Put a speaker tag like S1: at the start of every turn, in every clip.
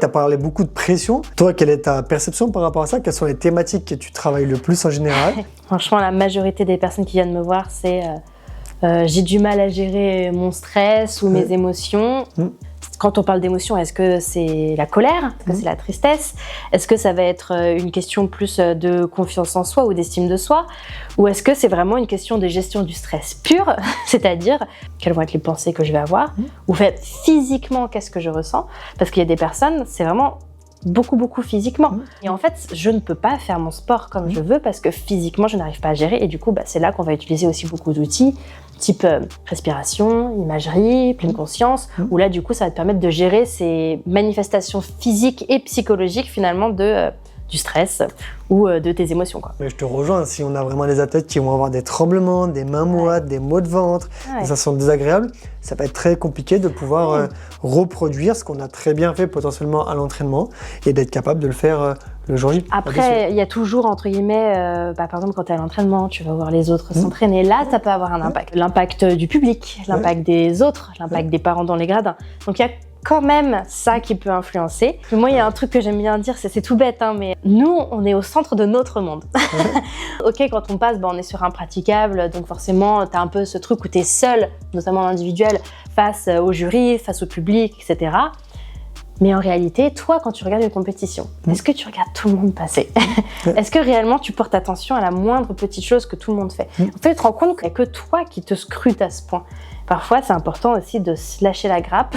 S1: Tu as parlé beaucoup de pression. Toi, quelle est ta perception par rapport à ça? Quelles sont les thématiques que tu travailles le plus en général?
S2: Franchement, la majorité des personnes qui viennent me voir, c'est j'ai du mal à gérer mon stress ou mes émotions. Quand on parle d'émotions, est-ce que c'est la colère? Est-ce que c'est la tristesse? Est-ce que ça va être une question plus de confiance en soi ou d'estime de soi? Ou est-ce que c'est vraiment une question de gestion du stress pur? C'est-à-dire, quelles vont être les pensées que je vais avoir? Ou fait, physiquement, qu'est-ce que je ressens? Parce qu'il y a des personnes, c'est vraiment beaucoup physiquement. Et en fait, je ne peux pas faire mon sport comme je veux parce que physiquement, je n'arrive pas à gérer. Et du coup, c'est là qu'on va utiliser aussi beaucoup d'outils, type respiration, imagerie, pleine conscience, où là, du coup, ça va te permettre de gérer ces manifestations physiques et psychologiques, finalement, du stress ou de tes émotions, quoi.
S1: Mais je te rejoins, si on a vraiment des athlètes qui vont avoir des tremblements, des mains moites, des maux de ventre, des sensations désagréables, ça peut être très compliqué de pouvoir reproduire ce qu'on a très bien fait potentiellement à l'entraînement et d'être capable de le faire le jour J.
S2: Après, il y a toujours, entre guillemets, par exemple, quand tu es à l'entraînement, tu vas voir les autres s'entraîner. Là, ça peut avoir un impact. L'impact du public, l'impact des autres, l'impact des parents dans les gradins. Donc, il y a quand même ça qui peut influencer. Mais moi, il y a un truc que j'aime bien dire, c'est tout bête, hein, mais nous, on est au centre de notre monde. Ok, quand on passe, on est sur un praticable, donc forcément, tu as un peu ce truc où tu es seul, notamment en individuel, face au jury, face au public, etc. Mais en réalité, toi, quand tu regardes une compétition, est-ce que tu regardes tout le monde passer? Est-ce que réellement tu portes attention à la moindre petite chose que tout le monde fait? En fait, tu te rends compte qu'il n'y a que toi qui te scrutes à ce point. Parfois, c'est important aussi de se lâcher la grappe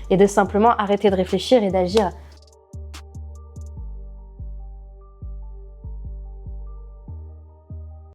S2: et de simplement arrêter de réfléchir et d'agir.